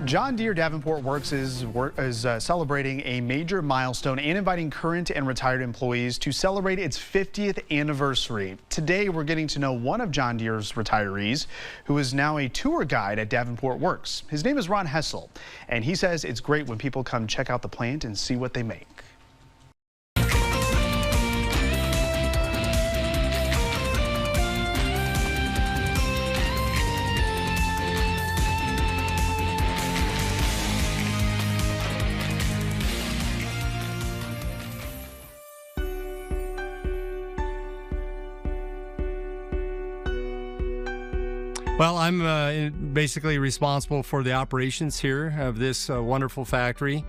John Deere Davenport Works is celebrating a major milestone and inviting current and retired employees to celebrate its 50th anniversary. Today, we're getting to know one of John Deere's retirees, who is now a tour guide at Davenport Works. His name is Ron Hessel, and he says it's great when people come check out the plant and see what they make. Well, I'm basically responsible for the operations here of this wonderful factory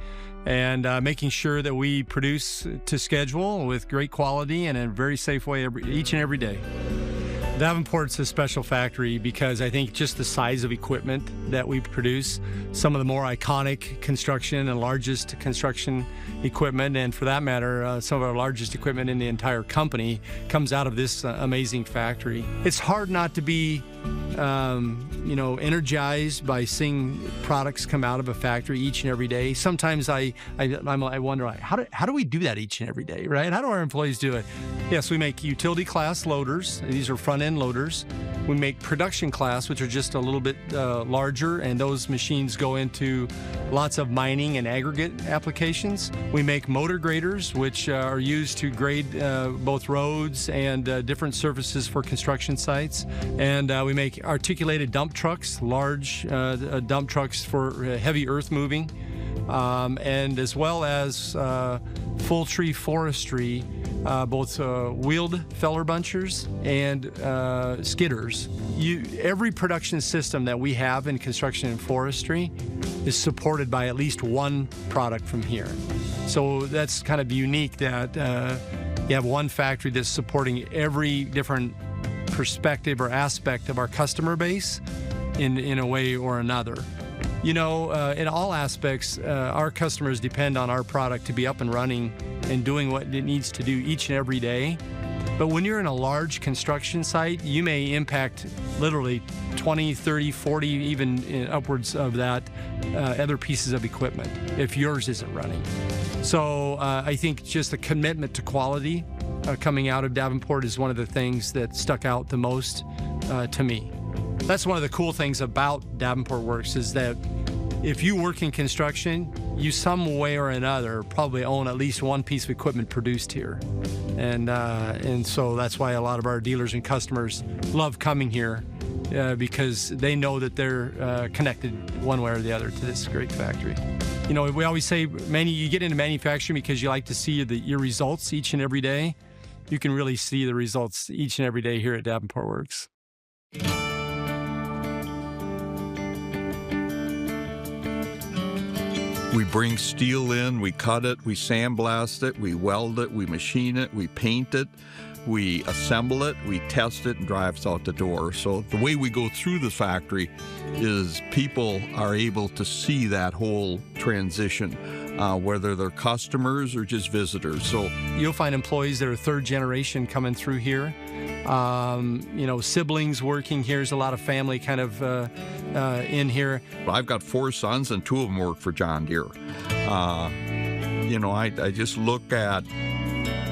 and making sure that we produce to schedule with great quality and in a very safe way each and every day. Davenport's a special factory because I think just the size of equipment that we produce, some of the more iconic construction and largest construction equipment, and for that matter, some of our largest equipment in the entire company comes out of this amazing factory. It's hard not to be energized by seeing products come out of a factory each and every day. Sometimes I wonder, how do we do that each and every day, right? How do our employees do it? Yes, we make utility class loaders. These are front end loaders. We make production class, which are just a little bit larger, and those machines go into lots of mining and aggregate applications. We make motor graders, which are used to grade both roads and different surfaces for construction sites. And we make articulated dump trucks, large dump trucks for heavy earth moving, and as well as full tree forestry, both wheeled feller bunchers and skidders. Every production system that we have in construction and forestry is supported by at least one product from here. So that's kind of unique that you have one factory that's supporting every different perspective or aspect of our customer base in a way or another. You know, in all aspects, our customers depend on our product to be up and running and doing what it needs to do each and every day. But when you're in a large construction site, you may impact literally 20, 30, 40, even upwards of that other pieces of equipment if yours isn't running. So I think just the commitment to quality coming out of Davenport is one of the things that stuck out the most to me. That's one of the cool things about Davenport Works is that if you work in construction, you some way or another probably own at least one piece of equipment produced here. And so that's why a lot of our dealers and customers love coming here because they know that they're connected one way or the other to this great factory. You know, we always say you get into manufacturing because you like to see your results each and every day. You can really see the results each and every day here at Davenport Works. We bring steel in, we cut it, we sandblast it, we weld it, we machine it, we paint it, we assemble it, we test it, and drive it out the door. So the way we go through the factory is people are able to see that whole transition, whether they're customers or just visitors. So you'll find employees that are third generation coming through here. Siblings working here. There's a lot of family kind of in here. I've got 4 sons and 2 of them work for John Deere. I just look at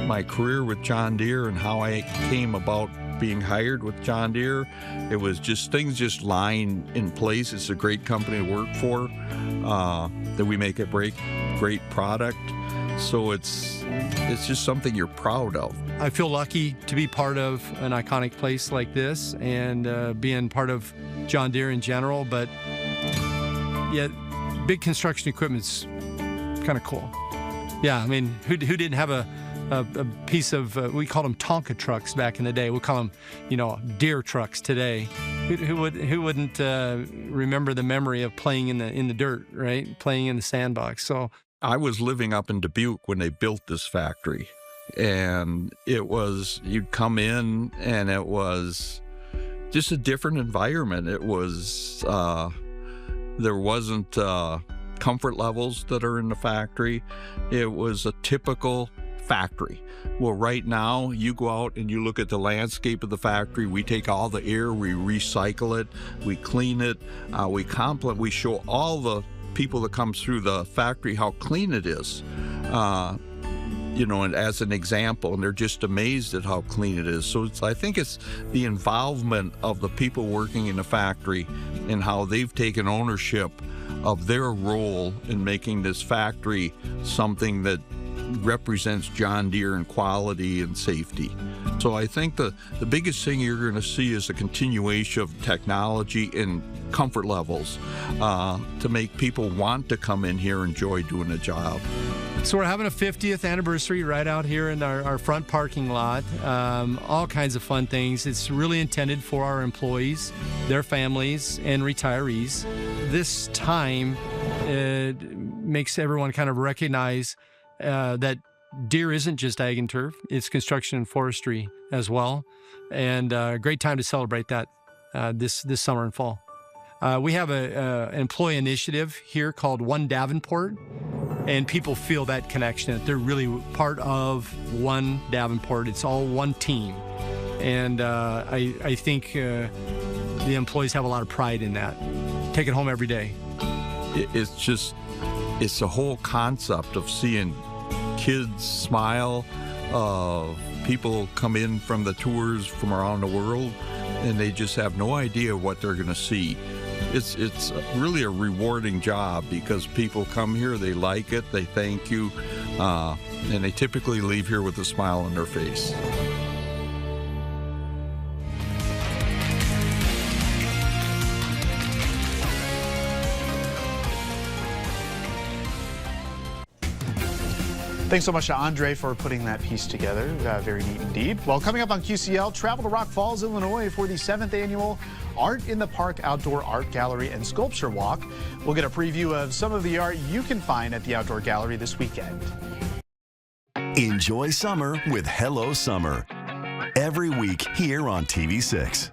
my career with John Deere and how I came about being hired with John Deere. It was just things just lying in place. It's a great company to work for, that we make a great product. So it's just something you're proud of. I feel lucky to be part of an iconic place like this and being part of John Deere in general, but yet big construction equipment's kind of cool. Yeah, I mean, who didn't have a piece of, we called them Tonka trucks back in the day. We'll call them, Deere trucks today. Who wouldn't remember the memory of playing in the dirt, right? Playing in the sandbox. So I was living up in Dubuque when they built this factory, and you'd come in and it was just a different environment. It was, there wasn't comfort levels that are in the factory. It was a typical factory. Well, right now, you go out and you look at the landscape of the factory. We take all the air, we recycle it, we clean it, we show all the people that come through the factory how clean it is. And as an example, and they're just amazed at how clean it is. So I think it's the involvement of the people working in the factory and how they've taken ownership of their role in making this factory something that represents John Deere in quality and safety. So I think the biggest thing you're going to see is a continuation of technology and comfort levels to make people want to come in here and enjoy doing the job. So we're having a 50th anniversary right out here in our front parking lot. All kinds of fun things. It's really intended for our employees, their families, and retirees. This time makes everyone kind of recognize that Deere isn't just ag and turf, it's construction and forestry as well. And a great time to celebrate that this summer and fall. We have an employee initiative here called One Davenport, and people feel that connection, that they're really part of One Davenport. It's all one team. And I think the employees have a lot of pride in that. Take it home every day. It's the whole concept of seeing kids smile, people come in from the tours from around the world, and they just have no idea what they're going to see. It's really a rewarding job because people come here, they like it, they thank you, and they typically leave here with a smile on their face. Thanks so much to Andre for putting that piece together. Very neat indeed. Well, coming up on QCL, travel to Rock Falls, Illinois for the 7th annual Art in the Park Outdoor Art Gallery and Sculpture Walk. We'll get a preview of some of the art you can find at the Outdoor Gallery this weekend. Enjoy summer with Hello Summer. Every week here on TV6.